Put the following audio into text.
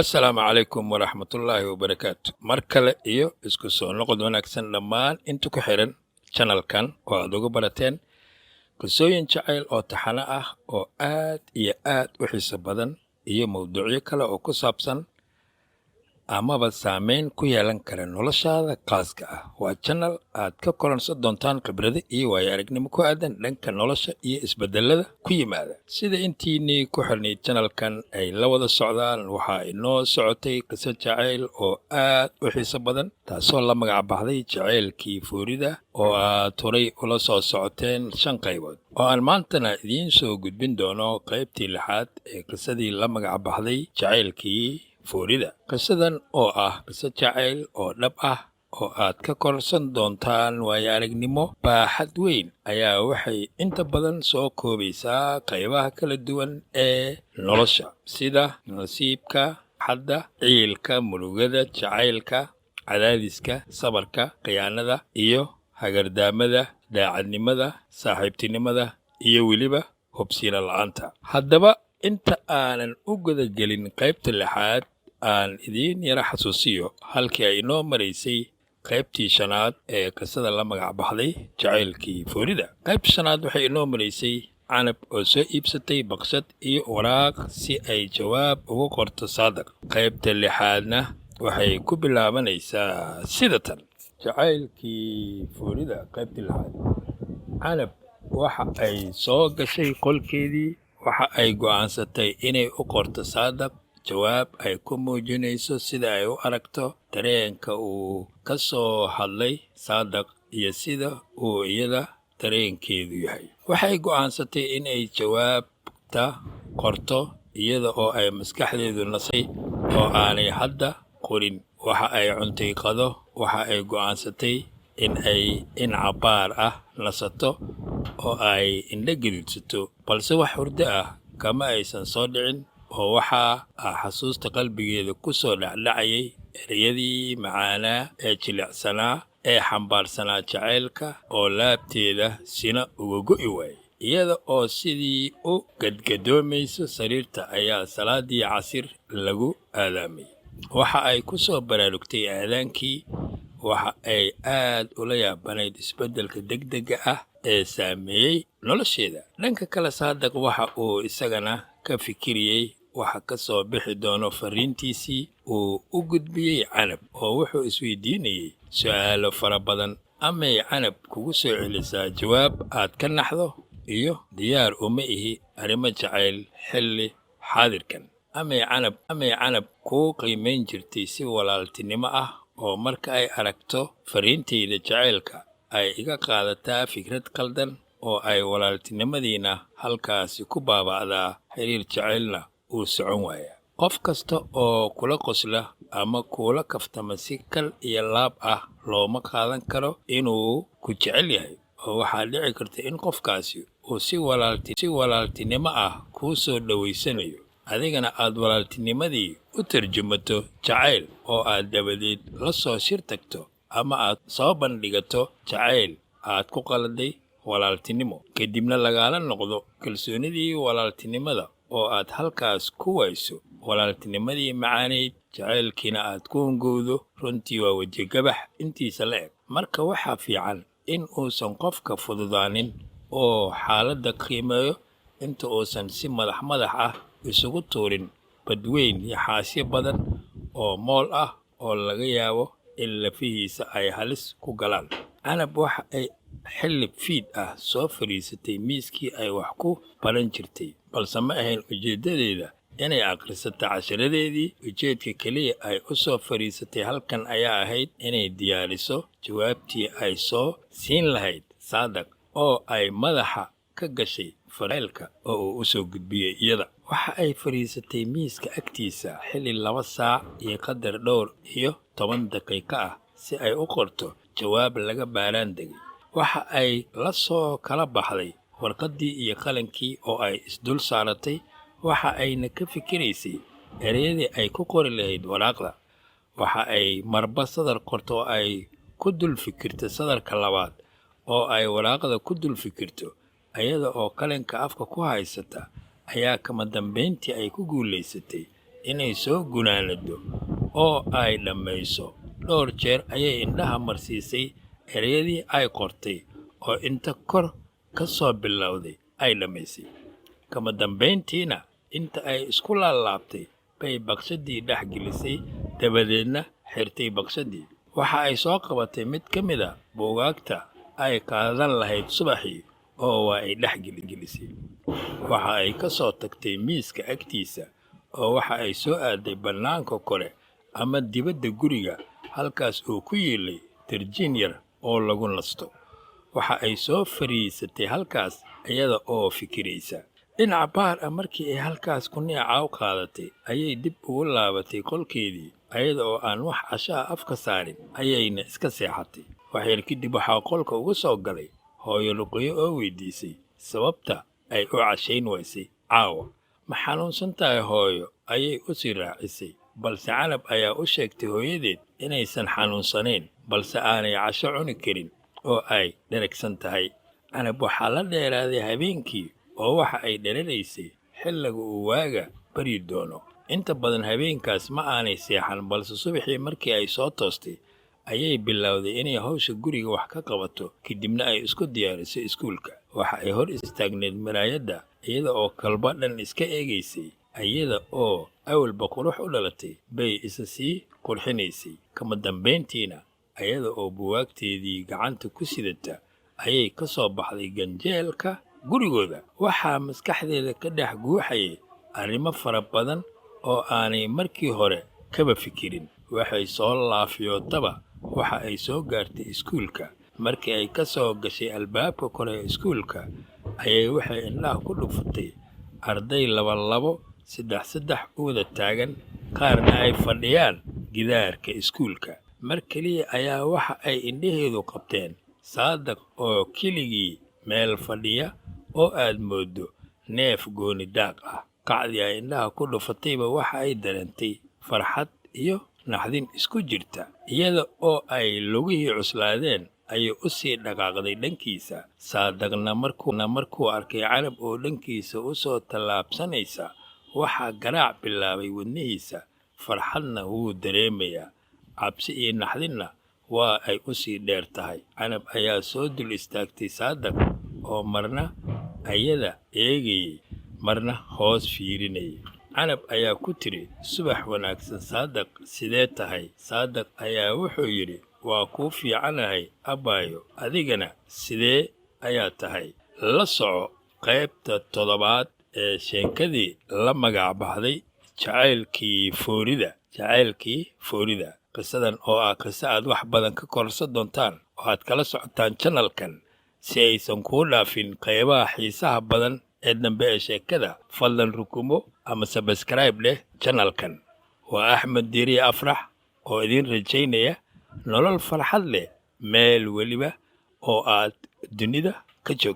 Assalaamu calaykum waraxmatullaahi wabarakaatu. Mar kale iyo isku soo noqod wanaagsan dhammaan inta ku xiran channelkan oo aad uga barateen qisooyin jacayl oo taxane ah oo aad iyo aad u xiiso badan iyo mawduucyo kale oo ku saabsan amaba saameyn ku yeelan kara noloshaada khaaska ah. Waa channel aad ka koransan doontaan khibrado iyo waayo aragnimo ku aadan dhanka nolosha iyo isbedelada ku yimaada. Sida intiinii ku xirnay channelkan ay la wada socdaan, waxaa inoo socotay qiso jacayl oo aad u xiiso badan, taasoo la magac baxday Jacaylkii Foorida, oo aad horay ula soo socoteen 5 qaybood, oo aan maantana idiin soo gudbin doono qaybtii 6aad ee qisadii la magac baxday Jacaylkii Foorida. Qisadan oo ah qiso jacayl oo dhab ah oo aad ka korsan doontaan waayo aragnimo baaxad weyn, ayaa waxay inta badan soo koobaysaa qaybaha kala duwan ee nolosha, sida nasiibka, xadda, ciilka, murugada, jacaylka, cadaadiska, sabarka, khiyaanada iyo hagardaamada, daacadnimada, saaxiibtinimada iyo weliba hubsina la'aanta. Haddaba inta aanan u gudagelin qaybta 6aad, aan idiin yara xasuusiyo halkii ay inoo maraysay qaybtii 5aad ee qisada la magac baxday Jacaylkii Foorida. Qaybta 5aad waxay inoo maraysay Canab oo soo iibsatay baqshad iyo waraaq si ay jawaab ugu qorto Saadaq. Qaybta 6aadna waxay ku bilaabanaysaa sida tan. Jacaylkii Foorida qaybta 6aad. Canab waxa ay soo gashay qolkeedii, waxa ay go'aansatay inay u qorto Saadaq jawaab ay ku muujinayso sida ay u aragto dareenka uu ka soo hadlay Saadaq iyo sida uu iyada dareenkeedu yahay. Waxay go'aansatay inay jawaabta qorto iyada oo ay maskaxdeedu nasay oo aanay hadda qorin. Waxa ay cuntay qado, waxa ay go'aansatay in cabaar ah nasato oo ay indho gelisato, balse wax hurdo ah kama aysan soo dhicin, oo waxaa xasuusta qalbigeeda ku soo dhacdhacayay ereyadii macaanaa ee jilicsanaa ee xambaarsanaa jacaylka oo laabteeda sina uga go'i waayay. Iyada oo sidii u gadgadoomayso sariirta ayaa salaadii casir lagu aadaamay. Waxa ay ku soo baraarugtay aadaankii. Waxa ay aad ula yaabanayd isbeddelka degdega ah ee saameeyey nolosheeda. Dhanka kale, Saadaq waxa uu isagana ka fikiriyey waxa ka soo bixi doono fariintiisii uu u gudbiyey Canab, oo wuxuu isweydiinayey su'aalo fara badan. Amay Canab kugu soo celisaa jawaab aad ka naxdo, iyo diyaar uma ihi arrimo jacayl xilli xaadirkan. Amay Canab kuu qiimayn jirtay si walaaltinimo ah, oo marka ay aragto fariintayda jacaylka ay iga qaadataa fikrad qaldan oo ay walaaltinimadiina halkaasi ku baaba'daa, xiriir jacaylna uu socon waaya. Qof kasta oo kula qosla ama kula kaftama si kal iyo laab ah looma qaadan karo inuu ku jecel yahay, oo waxaa dhici karta in qofkaasi uu si walaaltinimo ah kuu soo dhawaysanayo, adigana aad walaaltinimadii u tarjumato jacayl oo aad dabadeed la soo shir tagto ama aad soo bandhigato jacayl aad ku qaladay walaaltinimo, kadibna lagaala noqdo kalsoonidii walaaltinimada oo aad halkaas ku wayso walaaltinimadii macaanayd, jacaylkiina aad ku hungowdo. Runtii waa wejigabax intiisa la eg. Marka waxaa fiican in uusan qofka fududaanin oo xaaladda qiimeeyo inta uusan si madax ah isugu tuurin badweyn iyo xaasyo badan oo mool ah oo laga yaabo in lafihiisa ay halis ku galaan. Canab waxa ay xilli fiid ah soo fadhiisatay miiskii ay wax ku baran jirtay, balse ma ahayn ujeeddadeeda inay akhrisato cashiradeedii. Ujeedka keliya ay u soo fadhiisatay halkan ayaa ahayd inay diyaariso jawaabtii ay soo siin lahayd Saadaq oo ay madaxa ka gashay faraylka oo uu u soo gudbiyey iyada. Waxa ay fadhiisatay miiska agtiisa xilli 2 saac iyo qadar dhowr iyo 10 daqiiqo ah si ay u qorto jawaab laga baaraan degay. Waxa ay la soo kala baxday warqaddii iyo qalankii oo ay isdul saaratay. Waxa ayna ka fikiraysay ereyadii ay ku qori lahayd waraaqda. Waxa ay marba sadar qorto oo ay ku dul fikirto sadarka labaad, oo ay waraaqda ku dul fikirto iyada oo qalinka afka ku haysata, ayaa kama dambayntii ay ku guulaysatay inay soo gunaanado oo ay dhammayso. Dhowr jeer ayay indhaha marsiisay ereyadii ay qortay oo inta kor ka soo bilowday ay dhammaysay. Kama dambayntiina inta ay isku laalaabtay bay baqshadii dhex gelisay, dabadeedna xirtay baqshadii. Waxa ay soo qabatay mid ka mid a buugaagta ay qaadan lahayd subaxii oo waa ay dhex gelisay. Waxa ay ka soo tagtay miiska agtiisa oo waxa ay soo aaday bannaanka kore ama dibadda guriga, halkaas oo ku yiilay tarjiin yar oo lagu nasto. Waxa ay soo fariisatay halkaas iyada oo fikiraysa. Dhinaca baar ah markii ay halkaas ku neecaw qaadatay ayay dib ugu laabatay qolkeedii, ayada oo aan wax cashaa afka saarin ayayna iska seexatay. Waxyar kadib waxaa qolka uga soo galay hooyo Ruqyo oo weydiisay sababta ay u cashayn waysay caawa. Ma xanuunsan tahay hooyo? Ayay u sii raacisay, balse Canab ayaa u sheegtay hooyadeed inaysan xanuunsanayn, balse aanay casho cuni karin oo ay dheragsan tahay. Canab waxaa la dheeraaday habeenkii oo waxa ay dhereraysay xilliga uu waaga bari doono. Inta badan habeenkaas ma aanay seexan, balse subaxii markii ay soo toostay ayay bilowday inay hawsha guriga wax ka qabato, kadibna ay isku diyaarisay iskuulka. Waxa ay hor istaagneed miraayadda iyada oo kalba dhan iska eegaysay, iyada oo awalba qurux u dhalatay bay isa sii qurxinaysay. Kama dambayntiina iyada oo buugaagteedii gacanta ku sidata ayay ka soo baxday ganjeelka gurigooda. Waxaa maskaxdeeda ka dhex guuxayay arrimo fara badan oo aanay markii hore kaba fikirin. Waxay soo laafiyootaba waxa ay soo gaartay iskuulka. Markii ay ka soo gashay albaabka kore ee iskuulka ayay waxay indhaha ku dhufatay arday laba, saddex u wada taagan, qaarna ay fadhiyaan gidaarka iskuulka. Mar kaliya ayaa waxa ay indhaheedu qabteen Saadaq oo keligii meel fadhiya oo aad moodo neef gooni daaq ah. Qacdii ay indhaha ku dhufatayba waxa ay dareentay farxad iyo naxdin isku jirta. Iyada oo ay lugihii cuslaadeen ayay u sii dhaqaaqday dhankiisa. Saadaqna markuu arkay Canab oo dhankiisa u soo tallaabsanaysa, waxaa garaac bilaabay wadnihiisa. Farxadna wuu dareemayaa, cabsi iyo naxdinna waa ay u sii dheer tahay. Canab ayaa soo dul istaagtay Saadaq oo marna ayada eegayay marna hoos fiirinayay. Canab ayaa ku tiri, subax wanaagsan Saadaq, sidee tahay? Saadaq ayaa wuxuu yidhi, waa kuu fiicanahay abbaayo, adigana sidee ayaa tahay? La soco qaybta 7 ee sheekadii la magac baxday Jacaylkii Foorida. Qisadan oo ah qiso aad wax badan ka korsan doontaan oo aad kala socotaan channelkan. Si aysan kuu dhaafin qaybaha xiisaha badan ee dambe ee sheekada, fadlan rukumo ama subscribe leh channelkan. Waa Axmed Diiri Afrax oo idin rajaynaya nolol farxad leh meel weliba oo aad dunida ka joogto.